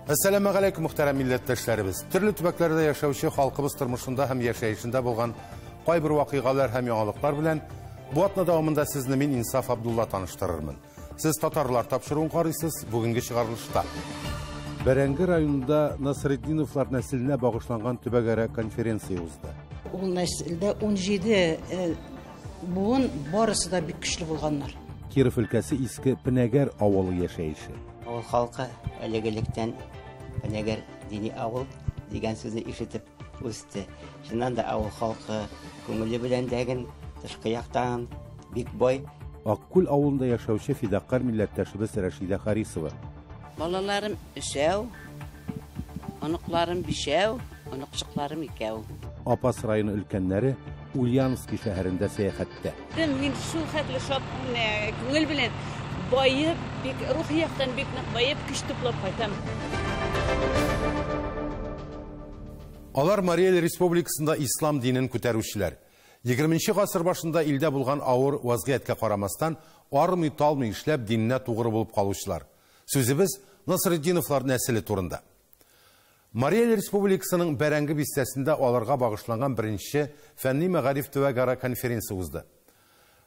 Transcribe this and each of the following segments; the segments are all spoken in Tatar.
Assalamu alaikum muhterem milletteşlerimiz. Türlü tübeklerde yaşauşu halkımız tırmışında hem yaşayışında bulgan kayber vakıgalar hem yağalıklar bilen bu atna davamında sizni min İnsaf Abdullah tanıştırırmın. Siz Tatarlar tapşırığın qarıysız bugünkü çıkarılışta. Berengi rayonunda Nasreddinovlar nesiline bağışlangan tübegara konferensiya uzdı. O nesilde 17 buğun barısı da bir güçlü bulganlar. Kirov ülkesi iski Pinegar avalı yaşayışı. Avul halkı ölegelikten Pinegar dini avul degan sözü işitip üstü. Şundan da avul halkı köngülü bilen degin dışkı yaktan Big Boy. Akkul avulunda yaşauşu fidakar milletteşimiz Reşide Harisova. Balalarım üçev, onuklarım bişev, onukçuklarım ikev. Apas rayonu ülkenleri Ulyanovski şehrinde seyahatte. Ben şu xatlı şap köngül bilen bayıp, ruhi yaktan beknek bayıp kış toplap qaytam. Alar Mariel Respublikasında İslam dininin küterüşçiler. 20. asır başında ilde bulgan ağır vaziyetke qaramastan armı talmı işlep dinine tuğru bulup kalışlar. Sözümüz Nasreddinovlar nesili turunda. Mariel Respublikasının Berengi bistesinde alarga bağışlanan birinci Fenni Megarif Tüvegara konferensi uzdu.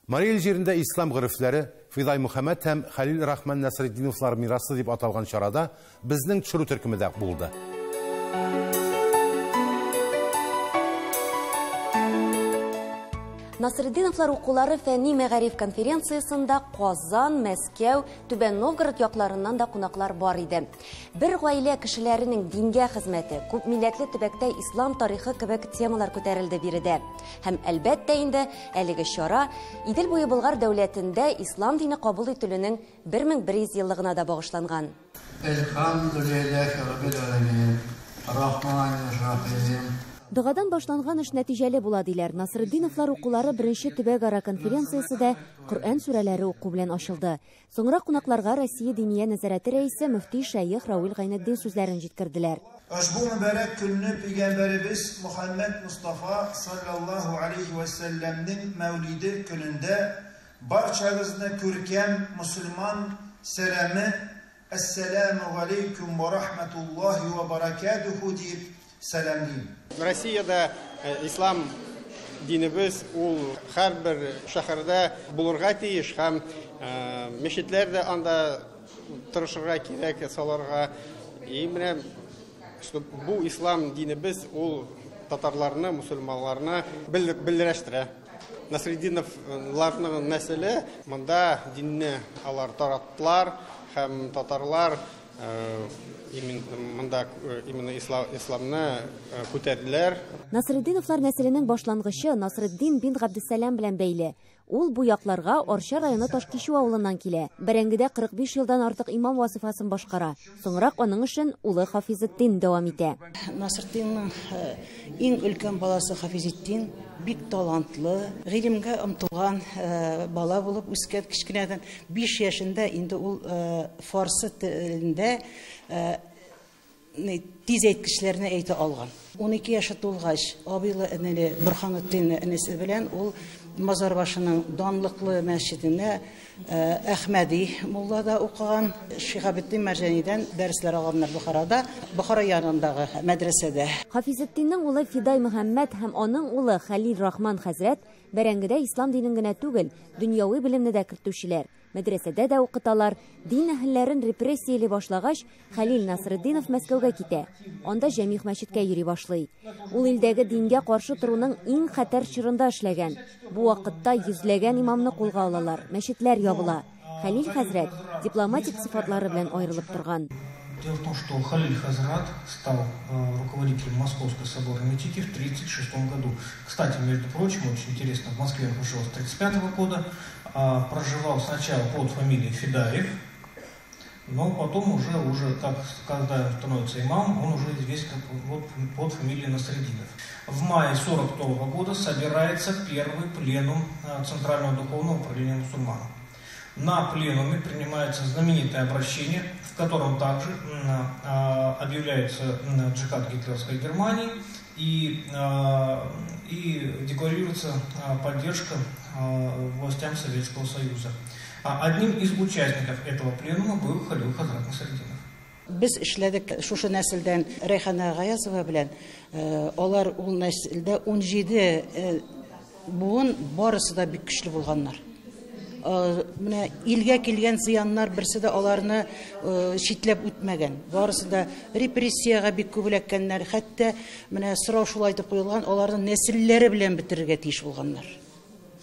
Mariel yerinde İslam gırifleri Fiday Muhammed hem Halil Rahman Nasreddinovlar mirası deyip atalgan şarada bizning çürü türkümüde buldu. Nasreddinovlar okulları Fenni Megarif konferensiyasında Qozan, Meskev, Tüben Novgorod yaklarından da konaklar var idi. Bir gaile kişilerinin dinge hizmeti, köp milletli tübekte İslam tarixi kebek temalar köterildi biride. Hem elbette indi, eligi şara, İdil boyu Bulgar devletinde İslam dini kabul etülünün 1100 yıllığına da bağışlangan. Elhamdülillahi Rabbil alemin, Rahmanirrahim. Dağadan başlanğan iş nəticəli bula deylər. Nasreddinovlar okulları birinci Tübegara konferensiyası da Kur'an süreleri oku bilen açıldı. Sonra konaklarga Rossiya Diniye Nezareti Reisi Müfti Şeyh Ravil Gayneddin sözlerini jitkirdiler. Bu mübarek gününü Peygamberimiz Muhammed Mustafa sallallahu aleyhi ve sellem'nin mevlidi gününde barçağızına körkem Müslüman selamı Esselamu aleyküm ve rahmetullahi ve berekatuhu deyip selamlayayım. Россияда İslam dinimiz ул һәрбер шәһәрдә булырга тиеш һәм мәчетләрдә анда тырышырга кирәк саларга. Менә бу İslam dinimiz ул татарларны, мусульманнарны билләштерә. Насреддиновларның нәселе монда динне алар тараттылар һәм татарлар именно İslam'ını küterdiler. Nasreddinovlar neslinin başlangıcı Nasreddin bin Gabdüsselam bilen beyli. Ул bu yaklarga Orşa rayonu Taşkişu avulundan kile. Berengide 45 yıldan artık imam vasıfasını başkara. Sonra onun için ulu Hafizettin devam ete. Nasreddin'in en ülken balası Hafizettin bik talantlı, ilimge ımtılgan bala bulup üsket kişkineden 5 yaşında indi ul Farsı tilinde tiz etkişlerini eyti algan. 12 yaşı dolgaç abiyle eneli Burhanettin enesi bilen ul Mazar başının danlıklı mescidine Ahmedi Mulla'da okuyan Şihabeddin Mercani'den dersler alanlar Bukhara'da, Bukhara yanındağı medresede. Hafizettin'in oğlu Fiday Muhammed hem onun oğlu Halil Rahman Hazret Berengide İslam dinine tügül, dünyavi bilimini de kırtuşiler. Medresede de okutalar, din ehillerin repressiyeli başlagaç Halil Nasreddinov Moskva'ga kite. Onda Cemih Meşit'ke yürü başlay. Ул ildegi dinge karşı turunun en xatar çırında işlegen. Bu vakitte yüzlegen imamını kolga alalar, meşitler yabıla. Halil Hazret diplomatik sıfatları bilen ayrılıp turgan. Дело в том, что Халиль Хазрат стал руководителем Московской соборной мечети в 1936 году. Кстати, между прочим, очень интересно, в Москве он прожил с 1935 года, проживал сначала под фамилией Федаев, но потом уже когда становится имамом, он уже известен под фамилией Насреддинов. В мае 1942 года собирается первый пленум Центрального духовного управления мусульман. На пленуме принимается знаменитое обращение, в котором также объявляется джихад гитлеровской Германии и декларируется поддержка властям Советского Союза. Одним из участников этого пленума был Халил Хазрат Насреддинов. Без эшләдек шушы нәселдән Рәйхана Гаязова белән. Алар ул нәселдә 17 буын барысы да бик көчле булганнар. Менә илгә килгән зыяннар берсе дә аларны читләп үтмәгән. Барысы да репрессиягә бик күп эләккәннәр. Хәтта менә сорау шулай дип куелган, аларның нәселләре белән бетерергә тиеш булганнар.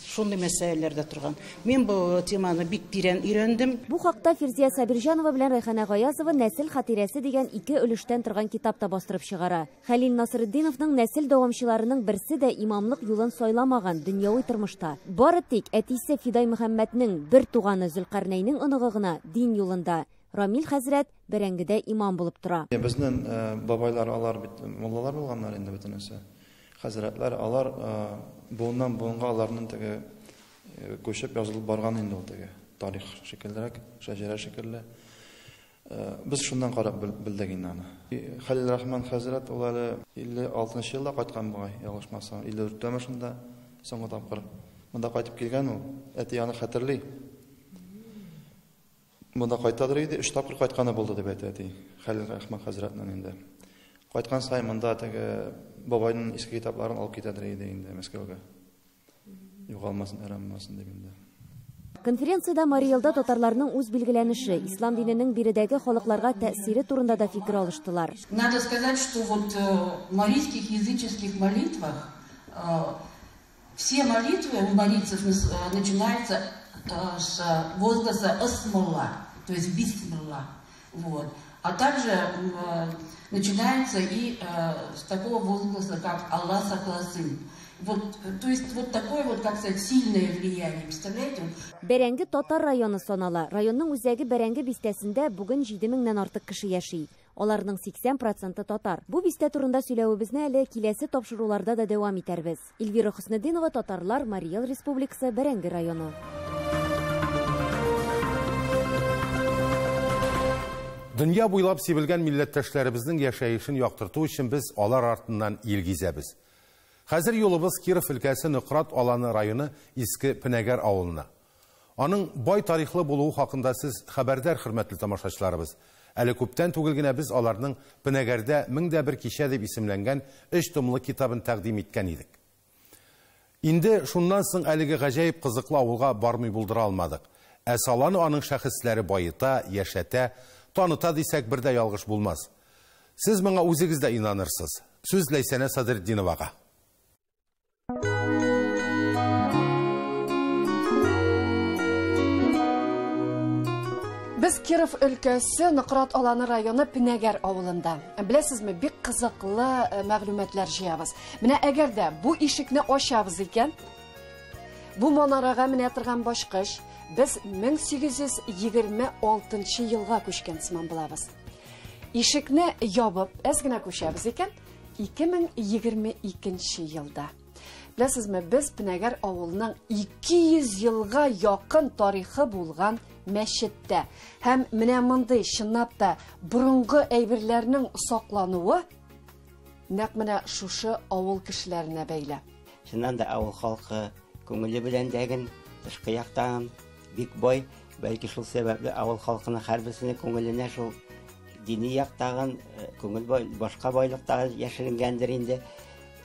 Шундый мәсьәләләрдә торган. Мин бу теманы бик тирән өйрәндем. Бу хакта Фирзия Сабирҗанова белән Рәйхана Гаязова «Нәсел хатирәсе» дигән 2 өлештән торган китапта бастырып чыгара. Хәлил Насретдиновның нәсел дәвамчыларының берсе дә имамлык юлын сайламаган дөньяви тормышта. Бары тик әтисе Фидай Мөхәммәднең бер туганы Зөлкарнәйнең оныгы гына дин юлында. Рамил хәзрәт бәрәңгедә имам булып тора. Безнең бабайлар алар бит муллалар булганнар инде бөтенесе. Хәзрәтләр алар буыннан буынга аларның теге көчеп язылып барган инде ул теге тарих шикеллерәк, шәҗәрә шикелле. Без шуннан карап белдек инде аны. Хәлил Рахман хәзрәт ул әле 56 елда кайткан бугай, ялгышмасам, 54 машында соңгы тапкыр. Монда кайтып килгән ул. Әти аны хәтерли. Монда кайтадыр иде, 3 тапкыр кайтканы булды дип әйтә. Хәлил Рахман хәзрәтнең инде. Кайткан сай монда теге бабайның иске китапларын алып китәдер иде инде Мәскәүгә. Югалмасын, әреммасын дип инде. Конференцияда Мариэлда татарларның үз билгеләнеше, ислам диненең биредәге халыкларга тәэсире турында да фикер алыштылар. Надо сказать, что вот в марийских языческих молитвах все молитвы у марийцев начинаются с возгласа «Асмулла», то есть «Бисмилла». Вот. А также начинается и с такого возгласа, как «Аллах сакласын». Вот, то есть вот такое вот, как сказать, сильное влияние, представляете? Бәрәңге татар районы санала. Районның үзәге Бәрәңге бистәсендә бүген 7000-нән артык кеше яши. Аларның 80% татар. Бу бистә турында сөйләвебезне әле киләсе тапшыруларда да дәвам итәрбез. Эльвира Хөснетдинова, Татарлар, Мари Эл Республикасы, Бәрәңге районы. Дөнья буйлап сибелгән милләттәшләребезнең яшәешен яктырту өчен без алар артыннан илгизәбез. Хәзер юлыбыз Киров өлкәсе Ныкрат Аланы районы Иске Пенәгәр авылына. Аның бай тарихлы булуы хакында сез хәбәрдар, хөрмәтле тамашачыларыбыз. Әле күптән түгел генә без аларның Пенәгәрдә 1001 кичә дип исемләнгән 3 томлы китабын тәкъдим иткән идек. Инде шуннан соң әлеге гаҗәеп кызыклы авылга бармый булдыра алмадык. Саланы аның шәхесләре байыта, яшәтә, таныта дисәк бер дә ялгыш булмас. Сез моңа үзегез дә инанырсыз. Сүз Ләйсәнә Садретдиновага. Без Киров өлкәсе Ныкрат Аланы районы Пенәгәр авылында. Беләсезме, бик кызыклы мәгълүматлар җыябыз. Менә әгәр дә бу ишекне ачабыз икән, бу манарага менә торган башкыш без 1826 елга күчкән сыман булабыз. Ишекне ябып, әз генә күчәбез икән 2022 елда. Беләсезме, без Пенәгәр авылының 200 елга якын тарихы булган мәчеттә һәм менә мондый чынлап та бурынгы әйберләрнең саклануы нәкъ менә шушы авыл кешеләренә бәйле. Шуннан да авыл халкы күңеле белән дәген тышкы яктан бик бай, бәлки шул сәбәпле авыл халкының һәрберсенең күңеленә шул дини яктагын күңел башка байлыктагы яшеренгәндер инде.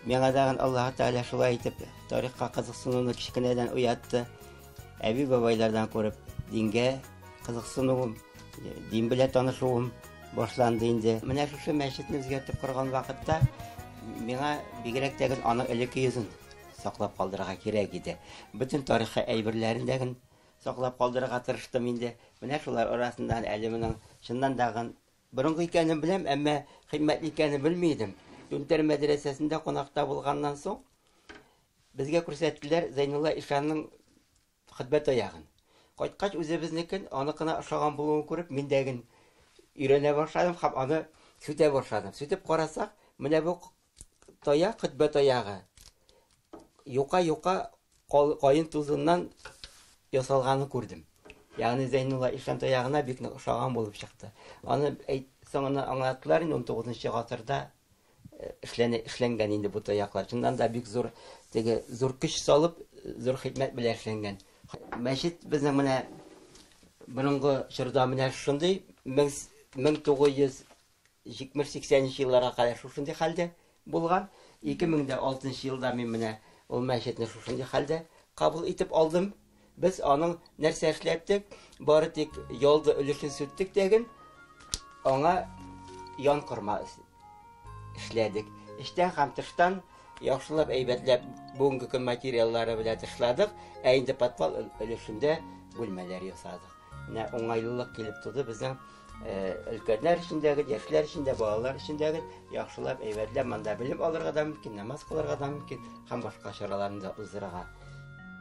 Миңа дагы Аллаһ Тәгалә шулай итеп тарихка кызыксынуны кичкенәдән уятты. Әби бабайлардан күреп дингә кызыксынуым, дин белән танышуым башланды инде. Менә шушы мәчетне үзгәртеп корган вакытта миңа бигрәк тә аны элекке йөзен саклап калдырырга кирәк иде. Бүтән тарихи әйберләрен саклап калдырырга тырыштым инде. Менә шулар арасыннан әле моның чыннан дагы борынгы икәнен беләм, әмма кыйммәтле икәнен белмидем. Түнтәр мәдрәсәсендә кунакта булганнан соң безгә күрсәттеләр Зәйнулла Ишанның хутбә таягын. Кайткач үзебезнекен аныкына ошаган булуын күреп, мин дәген өйрәнә башладым һәм аны сүтә башладым. Сүтеп карасак, менә бу таяк хутбә таягы. Юка кайын тузыннан ясалганын күрдем. Ягъни Зәйнулла Ишан таягына бик ошаган булып чыкты. Аны соңына аңлаттылар, 19 гасырда эшләнгән инде бу таяклар. Шуннан да бик зур көч салып, зур хикмәт белән эшләнгән. Мәчет безнең менә борынгы чорда менә шундый 1970-80 елларга кадәр шушындый хәлдә булган. 2006 елда мин менә ул мәчетне шушындый хәлдә кабул итеп алдым. Без аның нәрсә эшләттек? Бары тик ялда өлешен сүттек дигән. Аңа ян кырма эшләдек. Эштән һәм тыштан яхшылап әйбәтләп бүгенге көн материаллары белән тышладык. Ә инде подвал өлешендә бүлмәләр ясадык. Менә уңайлылык килеп туды безнең өлкәннәр өчендәге, яшьләр өчендә, балалар өчендәге яхшылап әйбәтләп монда белем алырга да мөмкин, намаз кылырга да мөмкин һәм башка чараларны да уздырырга.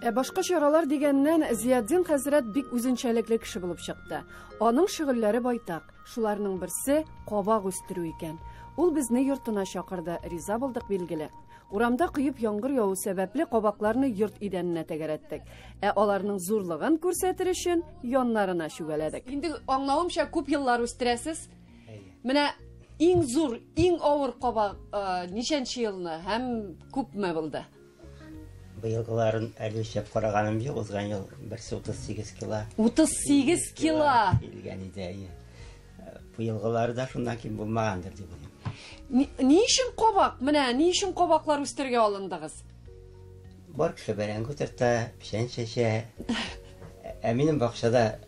Башка чаралар дигәннән Зияддин хәзрәт бик үзенчәлекле кеше булып чыкты. Аның шөгыльләре байтак. Шуларның берсе кабак үстерү икән. Ул безне йортына чакырды. Риза булдык билгеле. Урамда кыйып яңгыр яву сәбәпле кабакларны йорт идәненә тәгәрәттек. Аларның зурлыгын күрсәтер өчен яннарына чүгәләдек. Инде аңлавымча күп еллар үстерәсез. Менә иң зур, иң авыр кабак ничәнче елны һәм күпме булды? Быелгыларын әле ишәп караганым юк, узган ел 138 кило. 38 кило. Килгән иде. Быелгылары да шундан ким булмагандыр дип уйлыйм. Ни өчен кабак? Менә ни өчен кабаклар үстергә алындыгыз? Бар кеше бәрәңге утырта, печән чәчә. Ә минем бакчада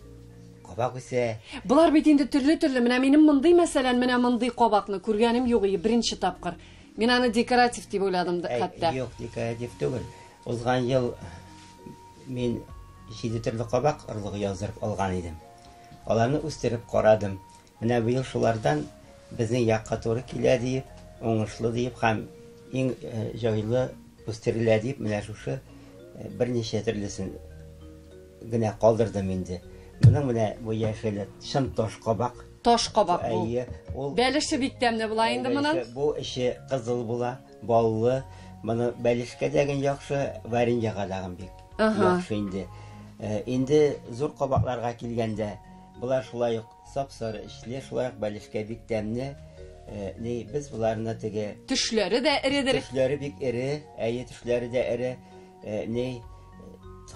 кабак үсә. Булар бит инде төрле-төрле. Менә минем мондый мәсәлән, менә мондый кабакны күргәнем юк иде беренче тапкыр. Мин аны декоратив дип уйладым хәтта. Юк, декоратив түгел. Узган ел мин 7 төрле кабак орлыгы яздырып алган идем. Аларны үстереп карадым. Менә быел шулардан безнең якка туры килә дип, уңышлы дип һәм иң җайлы үстерелә дип, менә шушы берничә төрлесен генә калдырдым инде. Моның менә бу яшеле шым таш кабак. Таш кабак бу. Ул бәлеше бик тәмле була инде моның. Бу ише кызыл була, баллы. Моны бәлешкә дәгән яхшы, вареньяга дагын бик яхшы инде. Инде зур кабакларга килгәндә, булар шулай ук сап-сары эшле, шулай ук бәлешкә бик тәмле. Без буларны теге төшләре дә иредер. Төшләре бик ире, төшләре дә ире.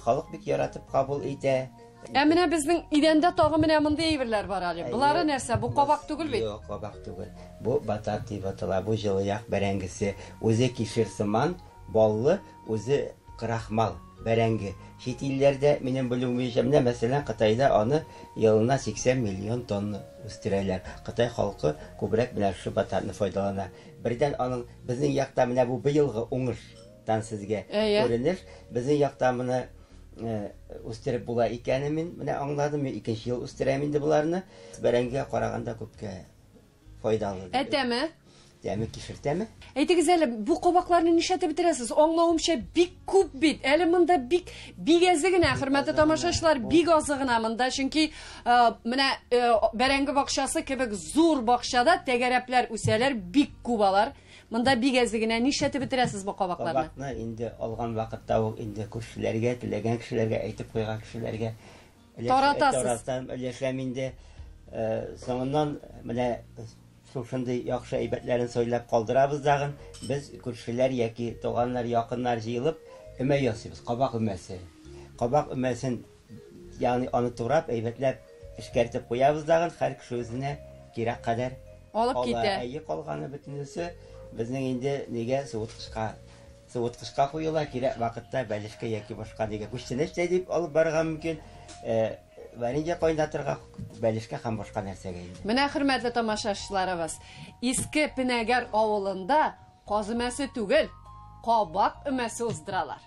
Халык бик яратып кабул итә. Менә безнең идәндә тагы менә мондый әйберләр бар әле. Булары нәрсә? Бу кабак түгел бит. Юк, кабак түгел. Бу батат дип атала, бу җылыяк бәрәңгесе. Үзе кишер сыман, баллы, үзе крахмал бәрәңге. Чит илләрдә минем белүемчә, менә мәсәлән Кытайда аны елына 80 миллион тонна үстерәләр. Кытай халкы күбрәк менә шу бататны файдалана. Бердән аның безнең якта менә бу быелгы уңыштан сезгә күренеш. Безнең якта моны үстереп була икәнен мин менә аңладым. Мин 2нче ел үстерәм инде буларны. Бәрәңгегә караганда күпкә файдалы. Әтәме? Тәме кишертәме? Әйтегез әле, бу кабакларны нишәтеп бетерәсез? Аңлавымча бик күп бит. Әле монда бик әзе генә, хөрмәтле тамашачылар, бик азы гына монда. Чөнки менә бәрәңге бакчасы кебек зур бакчада тәгәрәпләр үсәләр, бик күп алар. Монда бик әзе генә нишәтеп бетерәсез бу кабакларны? Кабакны инде алган вакытта ук инде күршеләргә, теләгән кешеләргә әйтеп куйган кешеләргә таратасыз. Өләшәм инде. Соңыннан менә шушындый яхшы әйбәтләрен сөйләп калдырабыз дагын. Без күршеләр яки туганнар, якыннар җыелып өмә ясыйбыз, кабак өмәсе. Кабак өмәсен, ягъни аны турап, әйбәтләп эшкәртеп куябыз дагын, һәр кеше үзенә кирәк кадәр алып китә. Әйе, калганы бөтенесе безнең инде нигә суыткычка куела, кирәк вакытта бәлешкә яки башка нигә күчтәнәч дип алып барырга мөмкин. Варенья кайнатырга, бәлешкә һәм башка нәрсәгә инде. Менә хөрмәтле тамашачыларыбыз, Иске Пенәгәр авылында казымәсе түгел, кабак өмәсе уздыралар.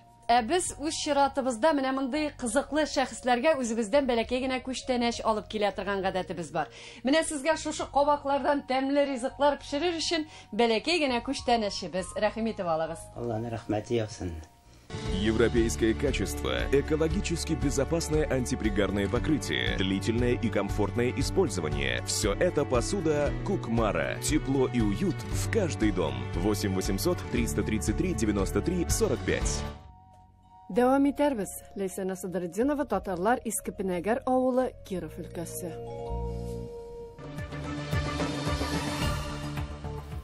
Без үз чиратыбызда менә мондый кызыклы шәхесләргә үзебездән бәләкәй генә күчтәнәч алып килә торган гадәтебез бар. Менә сезгә шушы кабаклардан тәмле ризыклар пешерер өчен бәләкәй генә күчтәнәчебез. Рәхим итеп алыгыз. Аллаһның рәхмәте яусын. Европейское качество, экологически безопасное антипригарное покрытие, длительное и комфортное использование. Все это посуда Кукмара. Тепло и уют в каждый дом. 8 800 333 93 45. Дәвам итәрбез. Ләйсәнә Садырдинова, татарлар, Иске Пенәгәр авылы, Киров өлкәсе.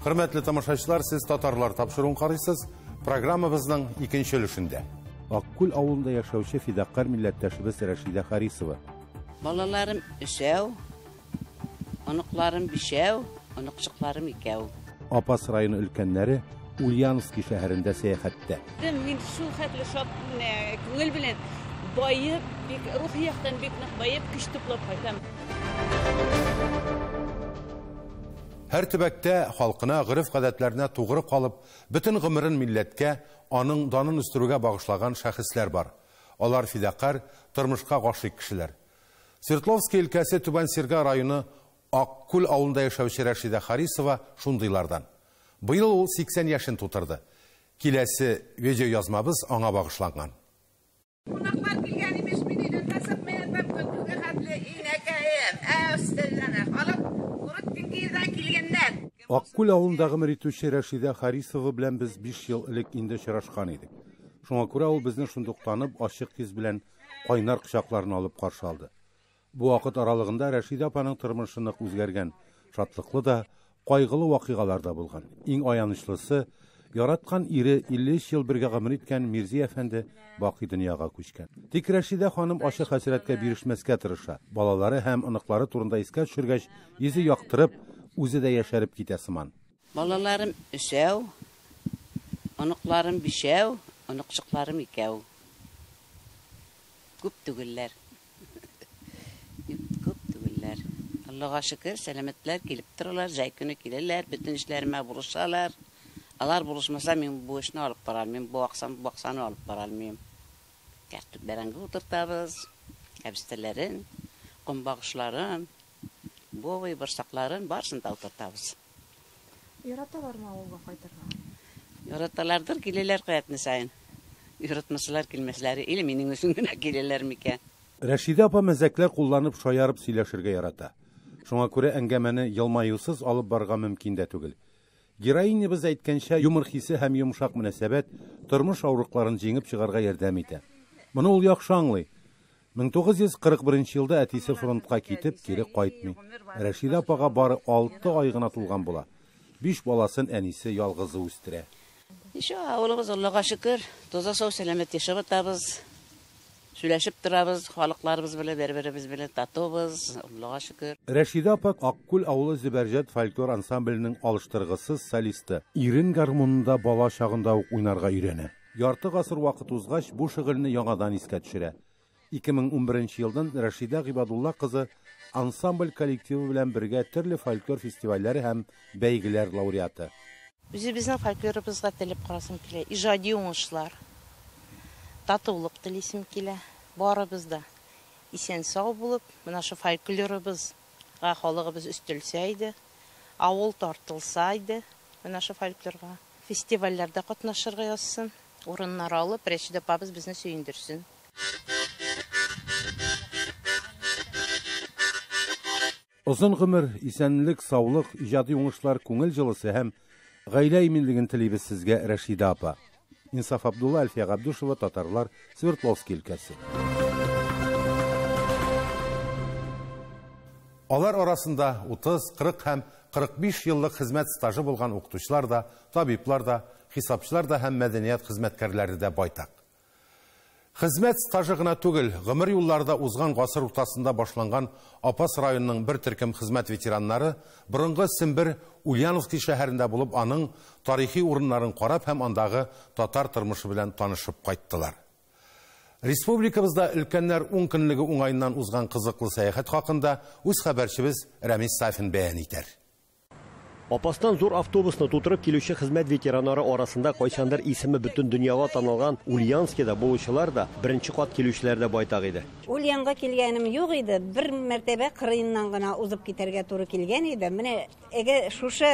Хөрмәтле тамашачылар, сез татарлар тапшыруын карыйсыз. Программабызның икенче өлешендә. Аккүл авылында яшәүче фидакар милләттәшебез Рәшидә Харисова. Балаларым өсәү, Оныкларым бишәү, оныкчыкларым икәү. Апас районы өлкәннәре Ульяновский шәһәрендә сәяхәттә. Мин шул хәтле шат күңел белән байып, бик рухи яктан бик нык байып, көч туплап кайтам. Һәр төбәктә халкына, гырыф-гадәтләренә тугры калып, бөтен гомерен милләткә, аның данын үстерүгә багышлаган шәхесләр бар. Алар фидакар, тормышка гашыйк кешеләр. Свердловский өлкәсе Түбән Серга районы Аккүл авылында яшәүче Рәшидә Харисова шундыйлардан. Быел ул 80 яшен тутырды. Киләсе видео язмабыз аңа багышланган. Кунаклар килгәнебез минидән тасып мәйәм көтүгә хәтле инәкәем. Әстәлләнә халык урып кирдән килгәннәр. Аккүл авылындагы мөритүче Рәшидә Харисова белән без 5 ел элек инде очрашкан идек. Шуңа күрә ул безне шундук танып, ачык йөз белән кайнар кочакларын алып каршы алды. Бу вакыт аралыгында Рәшидә апаның тормышы нык үзгәргән, шатлыклы да, кайгылы вакыйгалар да булган. Иң аянычлысы, яраткан ире 53 ел бергә гомер иткән Мирзи әфәнде бакый дөньяга күчкән. Тик Рәшидә ханым ачык хәсрәткә бирешмәскә тырыша. Балалары һәм оныклары турында искә төшергәч, йөзе яктырып, үзе дә яшәреп китә сыман. Балаларым өчәү, оныкларым бишәү, оныкчыкларым икәү. Күп түгелләр. Күп түгелләр. Аллаһка шөкер, сәламәтләр килеп торалар, җәй көне киләләр, бөтен эшләремә бурышалар. Алар бурышмаса, мин бу эшне алып бара алмыйм, бу аксаны алып бара алмыйм. Кәртүк бәрәңге утыртабыз, кәбестәләрен, кумбагышларын, бовый борсакларын барсын да утыртабыз. Яраталармы авылга кайтырга? Яраталардыр, киләләр кыятны сайын. Яратмасалар килмәсләре, или минең өчен генә киләләр микән? Рәшидә апа мәзәкләр кулланып, шаярып сөйләшергә ярата. Шуңа күрә әңгәмәне елмаюсыз алып барга мөмкин дә түгел. Героинябыз әйткәнчә, юмор хисе һәм йомшак мөнәсәбәт тормыш авырлыкларын җиңеп чыгарга ярдәм итә. Моны ул яхшы аңлый. 1941 елда әтисе фронтка китеп, кире кайтмый. Рәшидә апага бары 6 ай гына тулган була. 5 баласын әнисе ялгызы үстерә. Ишә, авылыбыз Аллаһка шөкер, тоза сау сәламәт яшәп атабыз. Сөйләшеп торабыз, халыкларыбыз белән, бер-беребез белән татубыз, Аллаһка шөкер. Рәшидә апа Аккүл авылы Зөбәрҗәт фольклор ансамбленең алыштыргысыз солисты. Ирен гармунында бала чагында ук уйнарга өйрәнә. Ярты гасыр вакыт узгач, бу шөгыльне яңадан искә төшерә. 2011 елдан Рәшидә Гыйбадулла кызы ансамбль коллективы белән бергә төрле фольклор фестивальләре һәм бәйгеләр лауреаты. Безнең фольклорыбызга телеп карасым килә. Иҗади уңышлар. Татулык телисем килә. Барыбыз да исән сау булып, менә шу фольклорыбызга халыгыбыз үстелсә иде, авыл тартылса иде, менә шу фольклорга фестивальләрдә катнашырга язсын, урыннар алып, Рәшидә апабыз безне сөендерсен. Озын гомер, исәнлек, саулык, иҗади уңышлар, күңел җылысы һәм гаилә иминлеген телибез сезгә, Рәшидә апа. Инсаф Абдулла, Альфия Габдушева, Татарлар, Свердловский өлкәсе. Алар арасында 30, 40 һәм 45 еллык хезмәт стажы булган укытучылар да, табиблар да, хисапчылар да һәм мәдәният хезмәткәрләре дә байтак. Хезмәт стажы гына түгел, гомер юлларда узган гасыр уртасында башланган Апас районының бер төркем хезмәт ветераннары борынгы Сембер Ульяновский шәһәрендә булып, аның тарихи урыннарын карап һәм андагы татар тормышы белән танышып кайттылар. Республикабызда өлкәннәр 10 көнлеге уңайыннан узган кызыклы сәяхәт хакында үз хәбәрчебез Рәмис Сафин бәян итәр. Апастан зур автобусны тутырып килүче хезмәт ветераннары арасында кайчандыр исеме бөтен дөньяга танылган Ульяновскида булучылар да, беренче кат килүчеләр дә байтак иде. Ульянга килгәнем юк иде, бер мәртәбә кырыеннан гына узып китәргә туры килгән иде. Менә әгәр шушы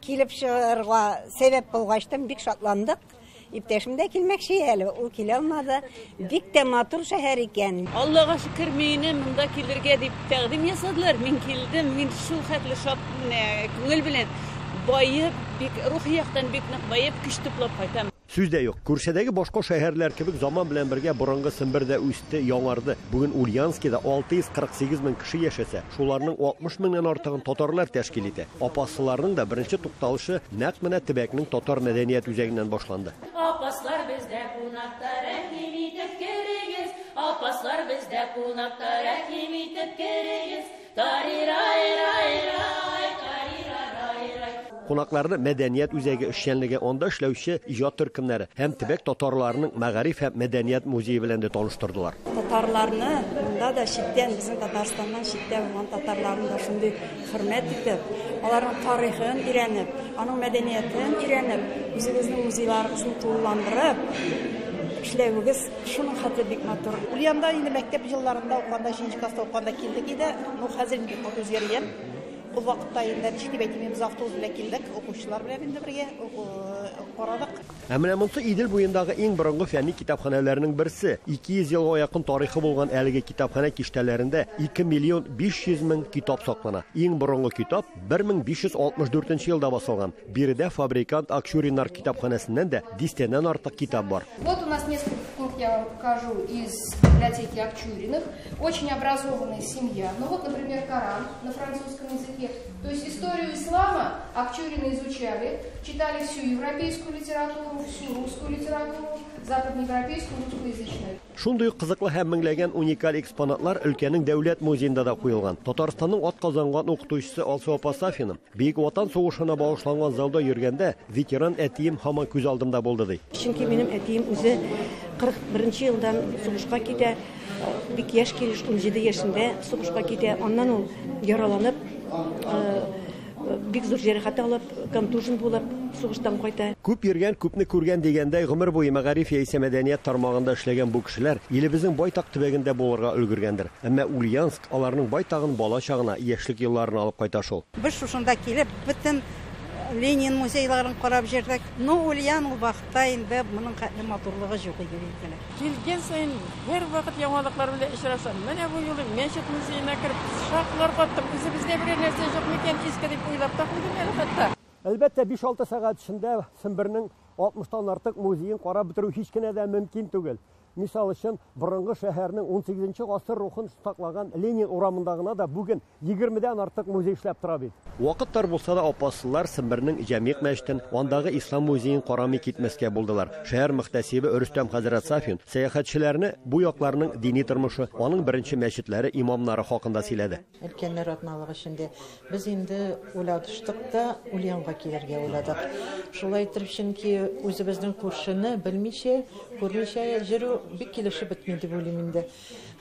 килеп чыгарга сәбәп булгачтан бик шатландык. Иптәшем дә килмәкче әле, ул килә алмады. Бик тә матур шәһәр икән. Аллаһка шөкер, мине монда килергә дип тәкъдим ясадылар. Мин килдем, мин шул хәтле шат күңел белән байып, бик рухи яктан бик нык байып, көч туплап кайтам. Сүз дә юк. Күршәдәге башка шәһәрләр кебек заман белән бергә борынгы Сембердә үсте, яңарды. Бүген Ульяновскида 648 мең кеше яшәсә, шуларның 60 меңнән артыгын татарлар тәшкил итә. Апасларның да беренче тукталышы нәкъ менә төбәкнең татар мәдәният үзәгеннән башланды. Апаслар бездә кунакта, рәхим итеп керегез. Апаслар бездә кунакта, рәхим итеп керегез. Тарирай-рай Кунакларны мәдәният үзәге эшчәнлеге анда эшләүче иҗат төркемнәре һәм төбәк татарларының мәгариф һәм мәдәният музее белән дә таныштырдылар. Татарларны монда да читтән, безнең Татарстаннан читтән булган татарларны да шундый хөрмәт итеп, аларның тарихын өйрәнеп, аның мәдәниятен өйрәнеп, үзебезнең музейларыбызны тулыландырып эшләвегез шуның хәтле бик матур. Ульянда инде мәктәп елларында укганда, 5нче класста укганда килдек иде. Хәзер бик күп үзгәргән. Ул вакытта инде ничек әйтим, без автобус белән килдек, укучылар белән инде бергә карадык. Менә монысы Идел буендагы иң борынгы фәнни китапханәләрнең берсе. 200 елга якын тарихы булган әлеге китапханә киштәләрендә 2 миллион 500 мең китап саклана. Иң борынгы китап 1564 елда басылган. Биредә фабрикант Акчуриннар китапханәсеннән дә 10-тәннән артык китап бар. Вот у нас несколько книг я вам покажу из библиотеки Акчуриных. Очень образованная семья. Ну вот, например, Коран на французском языке. То есть историю ислама Акчурины изучали, читали всю европейскую литературу, всю русскую литературу, западноевропейскую, русскоязычную. Шундый кызыклы һәм меңләгән уникаль экспонатлар өлкәнең дәүләт музеенда да куелган. Татарстанның атказанган укытучысы Алсу апа Сафина Бөек Ватан сугышына багышланган залда йөргәндә ветеран әтием һаман күз алдымда булды ди. Чөнки минем әтием үзе 41 елдан сугышка китә, бик яшь килеш 17 яшендә сугышка китә. Аннан ул яраланып, бик зур җәрәхәт алып, контужен булып, сугыштан кайта. Күп йөргән, күпне күргән дигәндәй гомер буе мәгариф яисә мәдәният тармагында эшләгән бу кешеләр илебезнең байтак төбәгендә булырга өлгергәндер. Әмма Ульяновск аларның байтагын бала чагына, яшьлек елларына алып кайта шул. Без шушында килеп, бөтен Ленин музейларын карап җирдек. Ну, Ульян ул вакытта инде моның хәтле матурлыгы юк иде диләр. Килгән сайын бер вакыт яңалыклар белән очрашам. Менә бу юлы мәчет музеена кирип, шаклар каттым. Үзебездә бер нәрсә юк микән, иске дип уйлап та куйдым әле хәтта. Әлбәттә 5-6 сәгать эчендә Сембернең 60-тан артык музеен карап бетерү һич кенә дә мөмкин түгел. Мисал өчен, борынгы шәһәрнең 18нче гасыр рухын сакланган Ленин урамындагына да бүген 20дән артык музей эшләп тора бит. Вакыттар булса да апассылар Сембернең Җәмигъ мәчетен, андагы ислам музеен карамый китмәскә булдылар. Шәһәр мөхтәсибе Рөстәм хәзрәт Сафин сәяхәтчеләрне бу якларның дини тормышы, аның беренче мәчетләре, имамнары хакында сөйләде. Өлкәннәр атналыгы өчендә без инде уйладыштык та Ульянга килергә уйладык. Шулай итеп, чөнки үзебезнең күршене белмичә, күрмичә җирү бик килешеп бетми дип уйлыйм инде.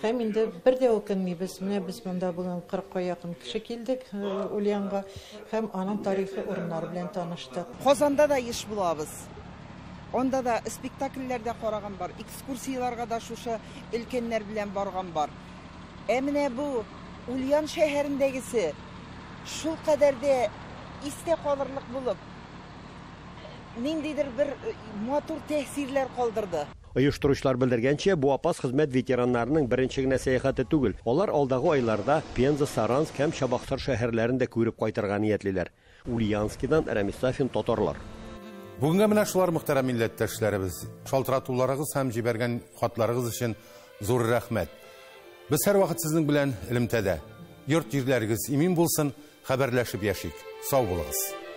Һәм инде бер дә укымыйбыз. Менә без монда бүген 40-ка якын кеше килдек Ульянга һәм аның тарихи урыннары белән таныштык. Казанда да еш булабыз. Онда да спектакльләрдә караган бар, экскурсияларга да шушы өлкәннәр белән барган бар. Менә бу Ульян шәһәрендәгесе шул кадәр дә истә калырлык булып, ниндидер бер матур тәэсирләр калдырды. Оештыручылар белдергәнчә, бу апас хезмәт ветераннарының беренче генә сәяхәте түгел. Алар алдагы айларда Пенза, Саранск һәм Чабаксар шәһәрләрендә күреп кайтырга ниятлиләр. Ульяновскидан Рамис Сафин, татарлар. Бүгенге менә шулар мөхтәрәм милләттәшләребез. Шалтыратуларыгыз һәм җибәргән хатларыгыз өчен зур рәхмәт. Без һәр вакыт сезнең белән элемтәдә. Йорт җирләрегез имин булсын, хәбәрләшеп яшик. Сау булыгыз.